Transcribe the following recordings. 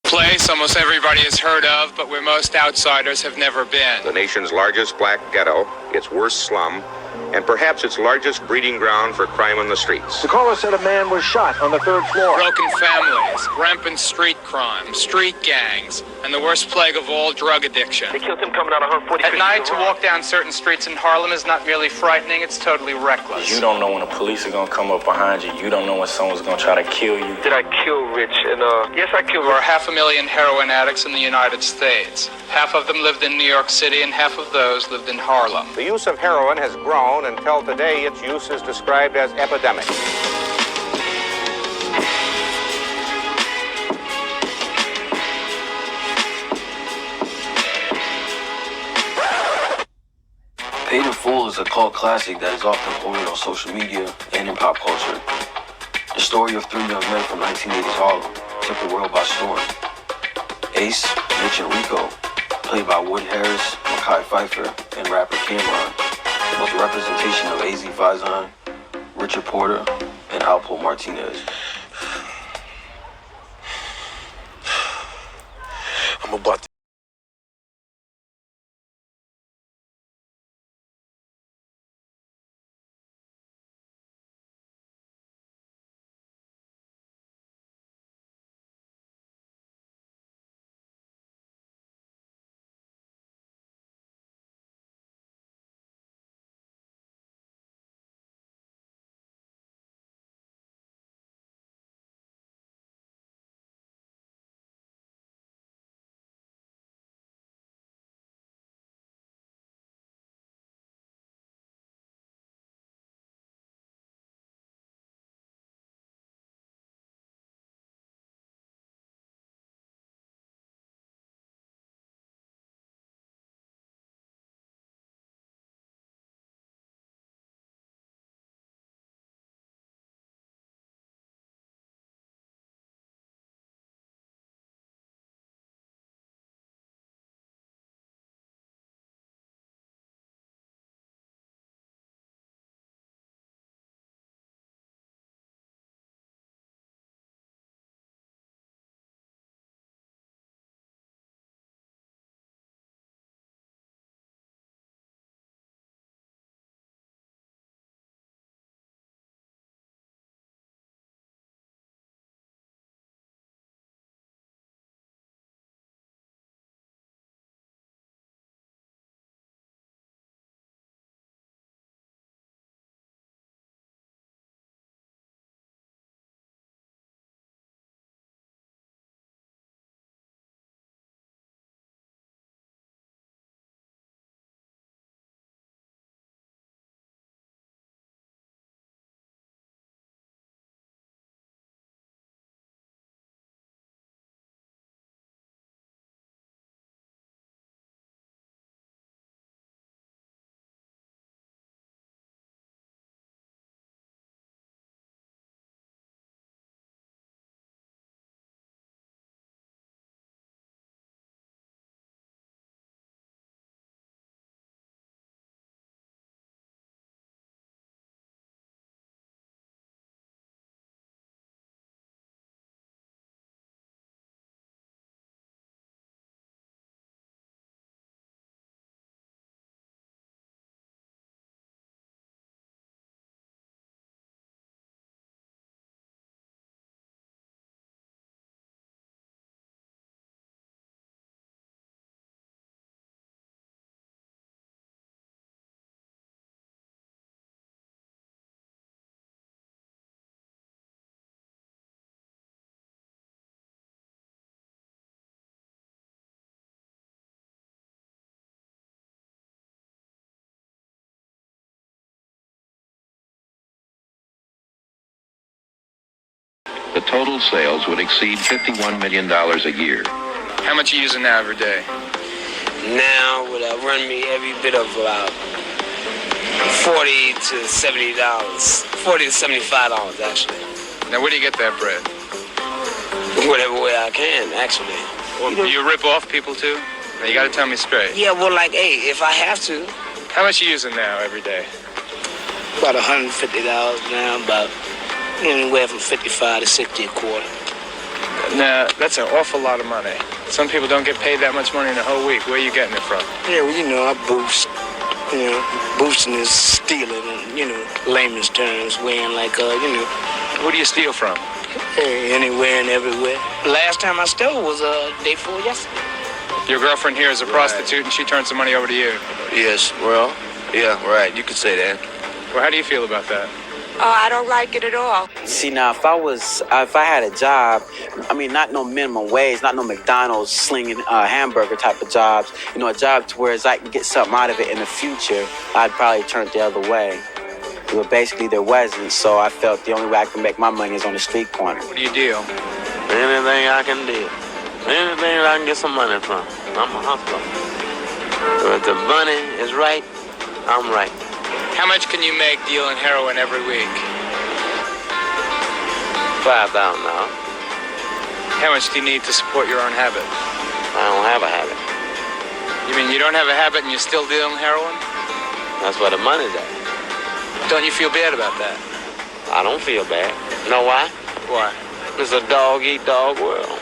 Place almost everybody has heard of, but where most outsiders have never been. The nation's largest black ghetto, its worst slum, and perhaps its largest breeding ground for crime on the streets. The caller said a man was shot on the third floor. Broken families, rampant street crime, street gangs, and the worst plague of all, drug addiction. They killed him coming out of 140th At night, to walk down certain streets in Harlem is not merely frightening, it's totally reckless. You don't know when the police are gonna come up behind you. You don't know when someone's gonna try to kill you. Did I kill Rich? And yes, I killed There are 500,000 heroin addicts in the United States. Half of them lived in New York City, and half of those lived in Harlem. The use of heroin has grown until today its use is described as epidemic. Paid in Full is a cult classic that is often quoted on social media and in pop culture. The story of three young men from 1980s Harlem took the world by storm. Ace, Mitch, and Rico, played by Wood Harris, Mekhi Phifer, and rapper Cameron, was a representation of AZ Faison, Richard Porter, and Alpo Martinez. I'm about to. The total sales would exceed $51 million a year. How much are you using now every day? Now would run me every bit of about $40 to $70, $40 to $75 actually. Now, where do you get that bread? Whatever way I can, actually. Well, do you rip off people too? Now, you got to tell me straight. Yeah, well, like, hey, if I have to. How much are you using now every day? About $150 now, about anywhere from 55 to 60 a quarter. Now, that's an awful lot of money. Some people don't get paid that much money in a whole week. Where are you getting it from? Yeah, well, I boost. Boosting is stealing, layman's terms, weighing like, Who do you steal from? anywhere and everywhere. Last time I stole was day before yesterday. Your girlfriend here is a prostitute, and she turns the money over to you. Yes, well, yeah, right. You could say that. Well, how do you feel about that? I don't like it at all. See, now, if I had a job, not no minimum wage, not no McDonald's slinging hamburger type of jobs, a job to where I can get something out of it in the future, I'd probably turn it the other way. But basically, there wasn't, so I felt the only way I can make my money is on the street corner. What do you deal? Anything I can do. Anything I can get some money from. I'm a hustler. So if the money is right, I'm right. How much can you make dealing heroin every week? $5,000. How much do you need to support your own habit? I don't have a habit. You mean you don't have a habit and you're still dealing heroin? That's where the money's at. Don't you feel bad about that? I don't feel bad. Know why? Why? It's a dog-eat-dog world.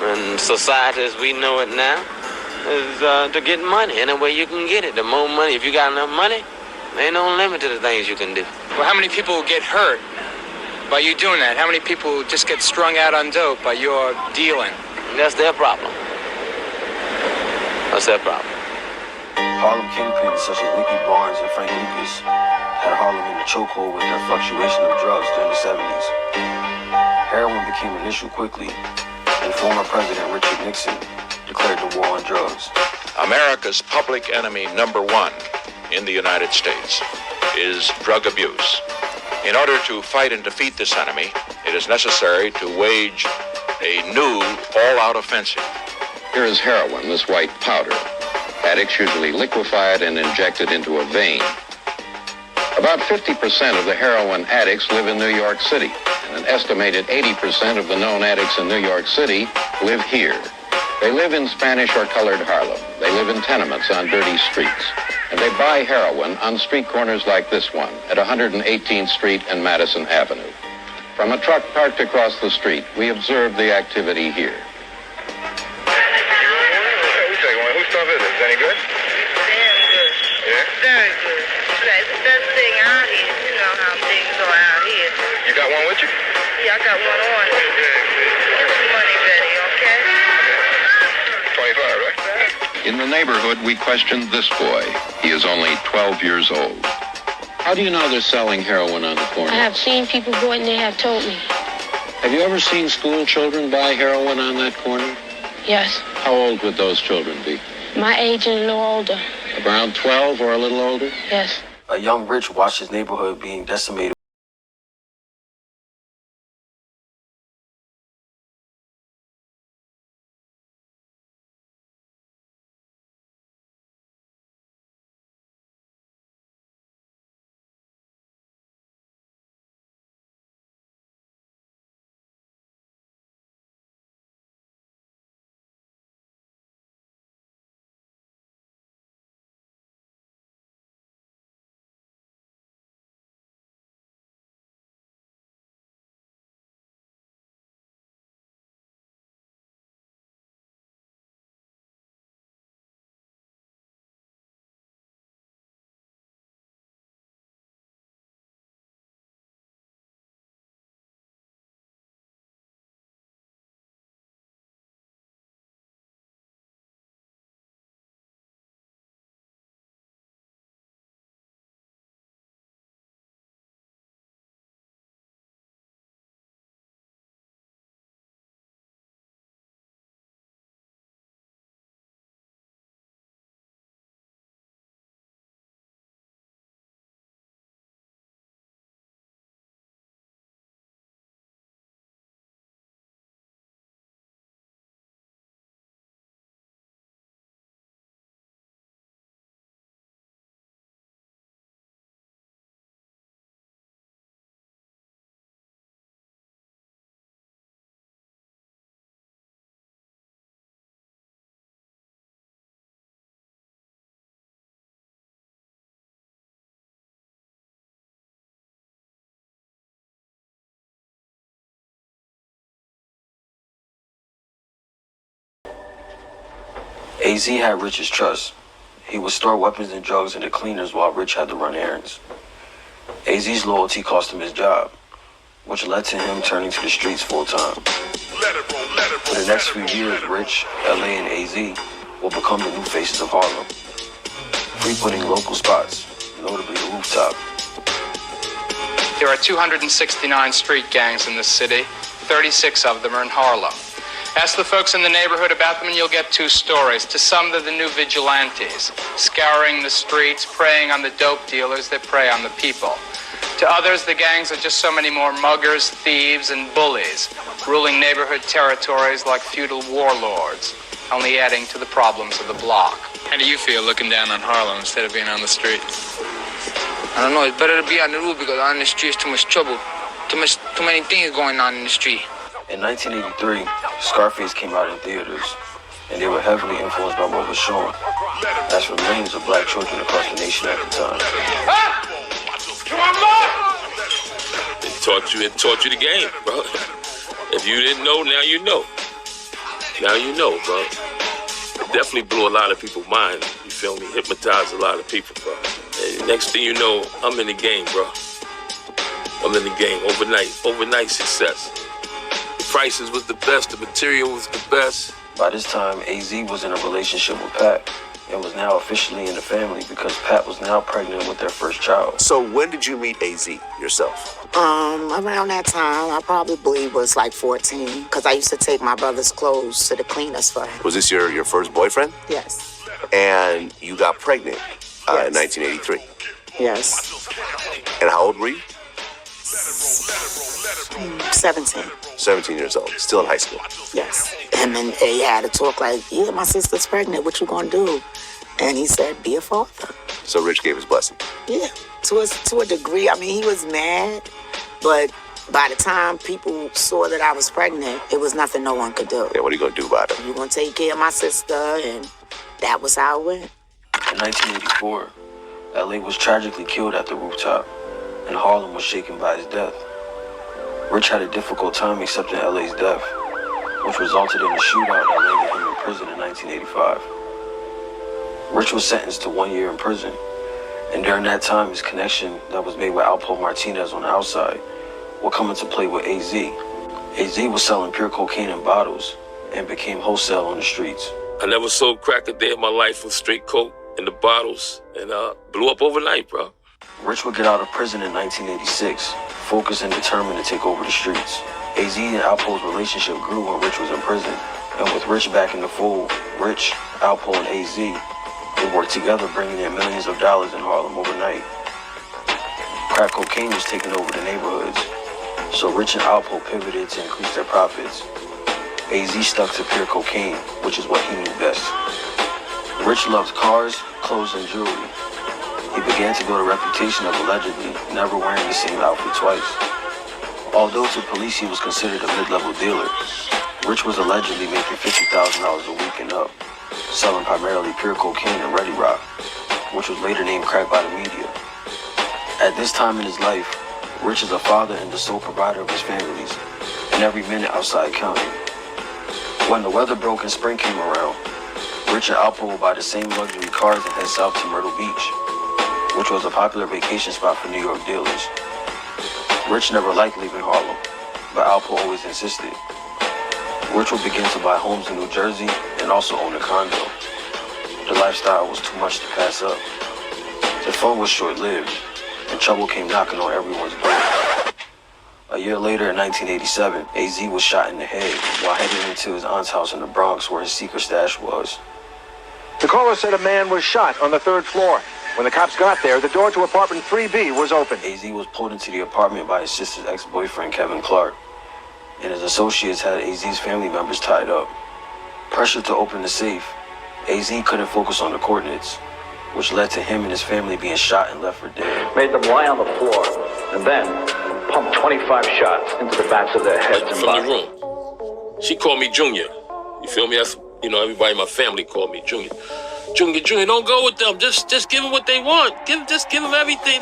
And society as we know it now is to get money. Any way you can get it. The more money, if you got enough money, there ain't no limit to the things you can do. Well, how many people get hurt by you doing that? How many people just get strung out on dope by your dealing? That's their problem. That's their problem. Harlem kingpins such as Nicky Barnes and Frank Lucas had Harlem in the chokehold with their fluctuation of drugs during the 70s. Heroin became an issue quickly, and former President Richard Nixon declared the war on drugs. America's public enemy number one in the United States is drug abuse. In order to fight and defeat this enemy, it is necessary to wage a new all-out offensive. Here is heroin, this white powder. Addicts usually liquefy it and inject it into a vein. About 50% of the heroin addicts live in New York City, and an estimated 80% of the known addicts in New York City live here. They live in Spanish or colored Harlem. They live in tenements on dirty streets. And they buy heroin on street corners like this one at 118th Street and Madison Avenue. From a truck parked across the street, we observe the activity here. Whose stuff is it? Is it any good? Very good. Yeah? Very good. It's the best thing out here. You know how things are out here. You got one with you? Yeah, I got one on. Get some money ready, okay? 25, right? In the neighborhood, we questioned this boy. He is only 12 years old. How do you know they're selling heroin on the corner? I have seen people go and they have told me. Have you ever seen school children buy heroin on that corner? Yes. How old would those children be? My age and a little older. Around 12 or a little older? Yes. A young rich watched his neighborhood being decimated AZ had Rich's trust. He would store weapons and drugs in the cleaners while Rich had to run errands. AZ's loyalty cost him his job, which led to him turning to the streets full-time. For the next few years, Rich, LA, and AZ will become the new faces of Harlem, frequenting local spots, notably the Rooftop. There are 269 street gangs in this city. 36 of them are in Harlem. Ask the folks in the neighborhood about them and you'll get two stories. To some, they're the new vigilantes, scouring the streets, preying on the dope dealers that prey on the people. To others, the gangs are just so many more muggers, thieves, and bullies, ruling neighborhood territories like feudal warlords, only adding to the problems of the block. How do you feel looking down on Harlem instead of being on the streets? I don't know, it's better to be on the roof because on the street is too much trouble. Too many things going on in the street. In 1983, Scarface came out in theaters, and they were heavily influenced by what was shown, as for millions of black children across the nation at the time. It taught you the game, bro. If you didn't know, now you know. Now you know, bro. It definitely blew a lot of people's minds. You feel me? Hypnotized a lot of people, bro. And next thing you know, I'm in the game, bro. I'm in the game. Overnight success. The prices was the best. The material was the best. By this time, AZ was in a relationship with Pat and was now officially in the family because Pat was now pregnant with their first child. So when did you meet AZ yourself? Around that time, I probably was like 14 because I used to take my brother's clothes to the cleaners for him. Was this your first boyfriend? Yes. And you got pregnant in 1983? Yes. And how old were you? 17. 17 years old, still in high school. Yes. And then they had to talk like, yeah, my sister's pregnant, what you gonna do? And he said, be a father. So Rich gave his blessing? Yeah, to a degree. I mean, he was mad, but by the time people saw that I was pregnant, it was nothing no one could do. Yeah, what are you gonna do about it? You're gonna take care of my sister, and that was how it went. In 1984, LA was tragically killed at the Rooftop, and Harlem was shaken by his death. Rich had a difficult time accepting LA's death, which resulted in a shootout that landed him in prison in 1985. Rich was sentenced to 1 year in prison, and during that time, his connection that was made with Alpo Martinez on the outside would come into play with AZ. AZ was selling pure cocaine in bottles and became wholesale on the streets. I never sold crack a day in my life with straight coke in the bottles, and blew up overnight, bro. Rich would get out of prison in 1986, focused and determined to take over the streets. AZ and Alpo's relationship grew when Rich was in prison, and with Rich back in the fold, Rich, Alpo, and AZ would work together, bringing in millions of dollars in Harlem overnight. Crack cocaine was taking over the neighborhoods, so Rich and Alpo pivoted to increase their profits. AZ stuck to pure cocaine, which is what he knew best. Rich loved cars, clothes, and jewelry. He began to build a reputation of allegedly never wearing the same outfit twice. Although to police he was considered a mid-level dealer, Rich was allegedly making $50,000 a week and up, selling primarily pure cocaine and Ready Rock, which was later named crack by the media. At this time in his life, Rich is a father and the sole provider of his families, and every minute outside counting. When the weather broke and spring came around, Rich and Alpo would buy the same luxury cars and head south to Myrtle Beach, which was a popular vacation spot for New York dealers. Rich never liked leaving Harlem, but Alpo always insisted. Rich would begin to buy homes in New Jersey and also own a condo. The lifestyle was too much to pass up. The fun was short-lived, and trouble came knocking on everyone's door. A year later, in 1987, AZ was shot in the head while heading into his aunt's house in the Bronx where his secret stash was. The caller said a man was shot on the 3rd floor. When the cops got there, the door to apartment 3B was open. AZ was pulled into the apartment by his sister's ex-boyfriend, Kevin Clark, and his associates had AZ's family members tied up. Pressured to open the safe, AZ couldn't focus on the coordinates, which led to him and his family being shot and left for dead. Made them lie on the floor, and then pumped 25 shots into the backs of their heads and From bodies. the room. She called me Junior. You feel me? That's, everybody in my family called me Junior. Junior, don't go with them. Just give them what they want. Just give them everything.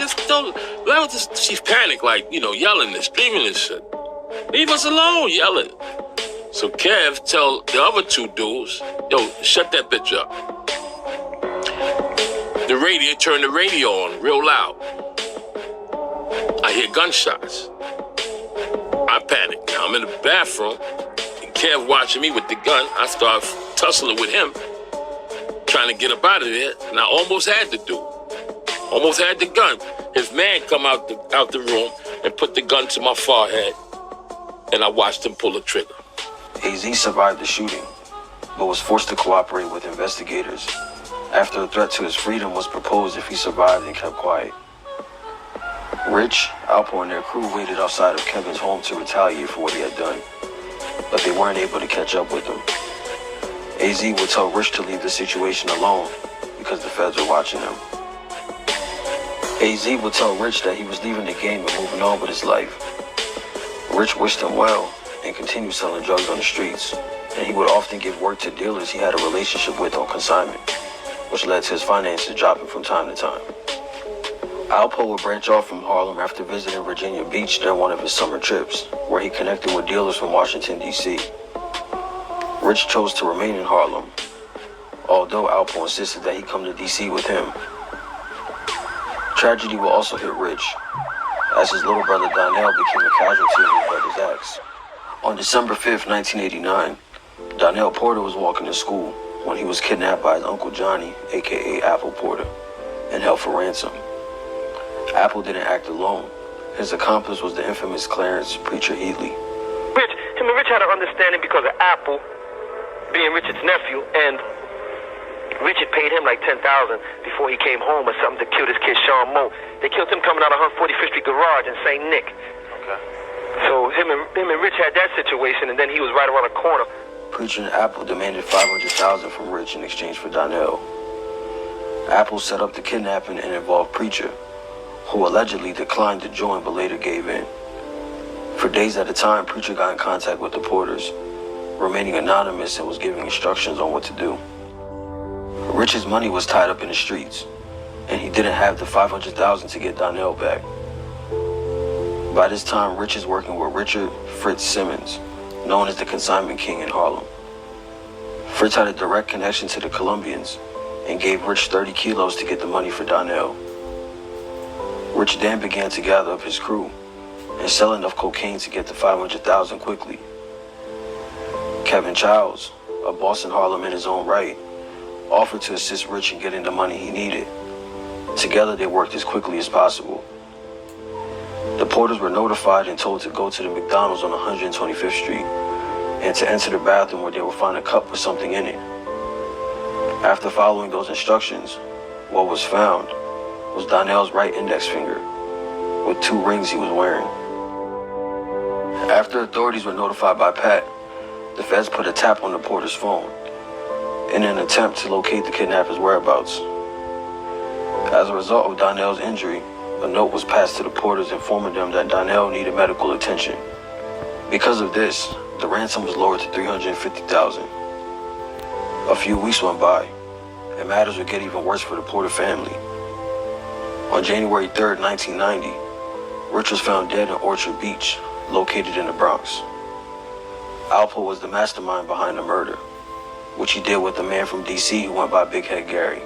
She's panicked, yelling and screaming and shit. Leave us alone, yelling. So Kev tell the other two dudes, yo, shut that bitch up. Turn the radio on real loud. I hear gunshots. I panic. Now I'm in the bathroom. And Kev watching me with the gun. I start tussling with him, trying to get up out of there. And I almost had the dude. Almost had the gun. His man come out the room and put the gun to my forehead. And I watched him pull the trigger. AZ survived the shooting, but was forced to cooperate with investigators after a threat to his freedom was proposed if he survived and kept quiet. Rich, Alpo, and their crew waited outside of Kevin's home to retaliate for what he had done, but they weren't able to catch up with him. AZ would tell Rich to leave the situation alone because the feds were watching him. AZ would tell Rich that he was leaving the game and moving on with his life. Rich wished him well and continued selling drugs on the streets, and he would often give work to dealers he had a relationship with on consignment, which led to his finances dropping from time to time. Alpo would branch off from Harlem after visiting Virginia Beach during one of his summer trips, where he connected with dealers from Washington, D.C. Rich chose to remain in Harlem, although Alpo insisted that he come to D.C. with him. Tragedy will also hit Rich, as his little brother Donnell became a casualty of his brother's acts. On December 5th, 1989, Donnell Porter was walking to school when he was kidnapped by his Uncle Johnny, aka Apple Porter, and held for ransom. Apple didn't act alone. His accomplice was the infamous Clarence Preacher Heatley. Him and Rich had an understanding because of Apple being Richard's nephew, and Richard paid him like $10,000 before he came home or something to kill this kid Sean Moe. They killed him coming out of 145th Street Garage in St. Nick. Okay. So him and Rich had that situation, and then he was right around the corner. Preacher and Apple demanded $500,000 from Rich in exchange for Donnell. Apple set up the kidnapping and involved Preacher, who allegedly declined to join but later gave in. For days at a time, Preacher got in contact with the Porters, remaining anonymous, and was giving instructions on what to do. Rich's money was tied up in the streets, and he didn't have the $500,000 to get Donnell back. By this time, Rich is working with Richard Fritz Simmons, known as the Consignment King in Harlem. Fritz had a direct connection to the Colombians and gave Rich 30 kilos to get the money for Donnell. Rich then began to gather up his crew and sell enough cocaine to get the $500,000 quickly. Kevin Childs, a boss in Harlem in his own right, offered to assist Rich in getting the money he needed. Together they worked as quickly as possible. The Porters were notified and told to go to the McDonald's on 125th Street and to enter the bathroom where they would find a cup with something in it. After following those instructions, what was found was Donnell's right index finger with 2 rings he was wearing. After authorities were notified by Pat, the feds put a tap on the Porter's phone in an attempt to locate the kidnapper's whereabouts. As a result of Donnell's injury, a note was passed to the Porters informing them that Donnell needed medical attention. Because of this, the ransom was lowered to $350,000. A few weeks went by, and matters would get even worse for the Porter family. On January 3rd, 1990, Rich was found dead in Orchard Beach, located in the Bronx. Alpo was the mastermind behind the murder, which he did with a man from D.C. who went by Big Head Gary.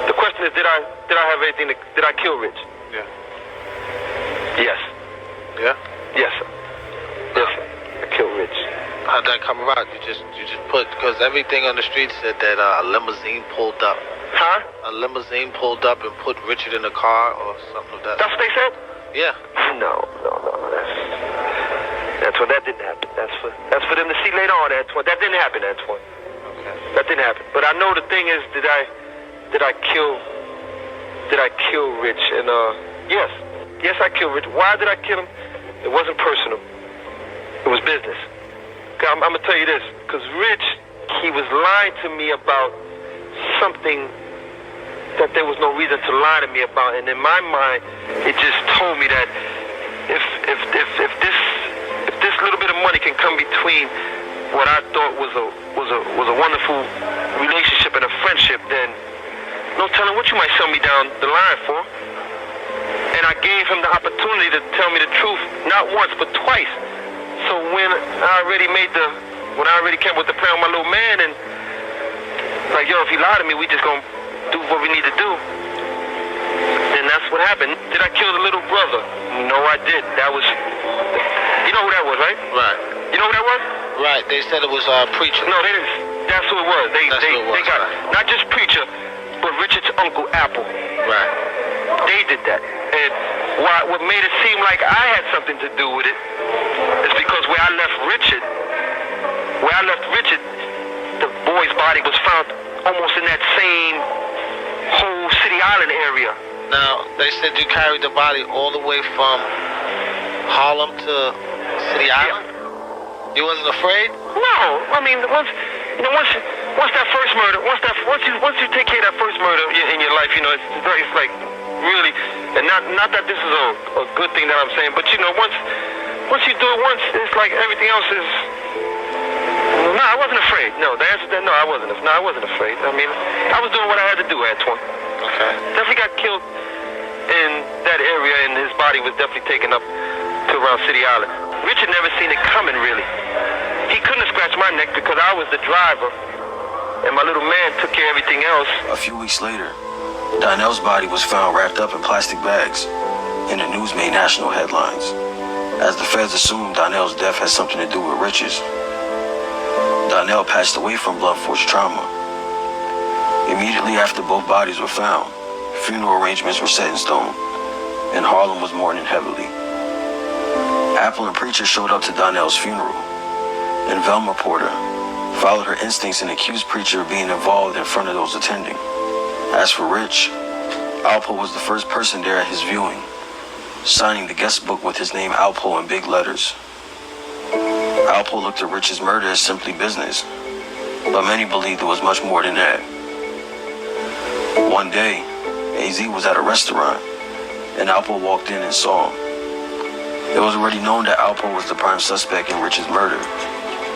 The question is, did I have anything did I kill Rich? Yeah. Yes. Yeah? Yes, sir. Yes, sir. I killed Rich. How'd that come about? You just put, because everything on the street said that a limousine pulled up. Huh? A limousine pulled up and put Richard in the car or something like that. That's what they said? Yeah. No. That's what that didn't happen. That's for them to see later on, Antoine. That didn't happen, Antoine. Okay. That didn't happen. But I know the thing is, did I kill Rich? And yes, I killed Rich. Why did I kill him? It wasn't personal. It was business. I'm gonna tell you this, because Rich, he was lying to me about something that there was no reason to lie to me about, and in my mind, it just told me that if this little bit of money can come between what I thought was a wonderful relationship and a friendship, then no telling what you might sell me down the line for. And I gave him the opportunity to tell me the truth, not once but twice. So when I already came with the plan with my little man, and like, yo, if he lied to me, we just gonna do what we need to do. And that's what happened. Did I kill the little brother? No, I did. That was, you know who that was, right? Right. You know who that was? Right. They said it was Preacher. No, they didn't. That's who it was. They got not just Preacher, but Richard's uncle Alpo. Right. They did that. And what made it seem like I had something to do with it is because where I left Richard, the boy's body was found almost in that same whole City Island area. Now, they said you carried the body all the way from Harlem to City Island? Yeah. You wasn't afraid? No. I mean, once that first murder, once you take care of that first murder in your life, it's like really, and not that this is a good thing that I'm saying, but once you do it once, it's like everything else is. No, I wasn't afraid. No, the answer to that, no, I wasn't afraid. I mean, I was doing what I had to do, Antoine. Okay. Definitely got killed in that area, and his body was definitely taken up to around City Island. Richard never seen it coming, really. He couldn't have scratched my neck because I was the driver, and my little man took care of everything else. A few weeks later, Donnell's body was found wrapped up in plastic bags, and the news made national headlines, as the feds assumed Donnell's death had something to do with Rich's. Donnell passed away from blunt force trauma. Immediately after both bodies were found, funeral arrangements were set in stone, and Harlem was mourning heavily. Alpo and Preacher showed up to Donnell's funeral, and Velma Porter followed her instincts and accused Preacher of being involved in front of those attending. As for Rich, Alpo was the first person there at his viewing, signing the guest book with his name Alpo in big letters. Alpo looked at Rich's murder as simply business, but many believed it was much more than that. One day, AZ was at a restaurant, and Alpo walked in and saw him. It was already known that Alpo was the prime suspect in Rich's murder,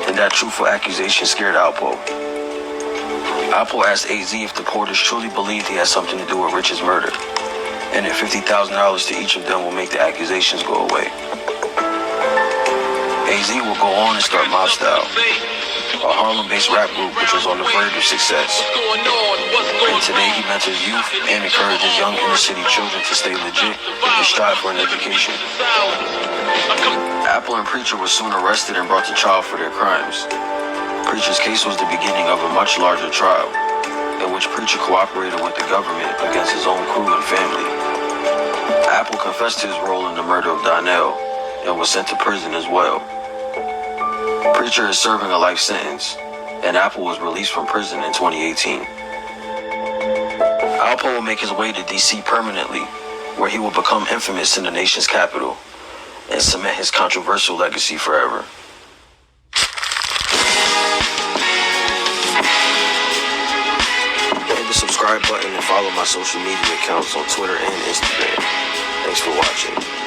and that truthful accusation scared Alpo. Alpo asked AZ if the Porters truly believed he had something to do with Rich's murder, and that $50,000 to each of them will make the accusations go away. AZ will go on and start Mob Style, a Harlem-based rap group which was on the verge of success. And today he mentors youth and encourages young inner-city children to stay legit and strive for an education. Alpo and Preacher were soon arrested and brought to trial for their crimes. Preacher's case was the beginning of a much larger trial, in which Preacher cooperated with the government against his own crew and family. Alpo confessed to his role in the murder of Donnell and was sent to prison as well. Preacher is serving a life sentence, and Alpo was released from prison in 2018. Alpo will make his way to DC permanently, where he will become infamous in the nation's capital and cement his controversial legacy forever. Hit the subscribe button and follow my social media accounts on Twitter and Instagram. Thanks for watching.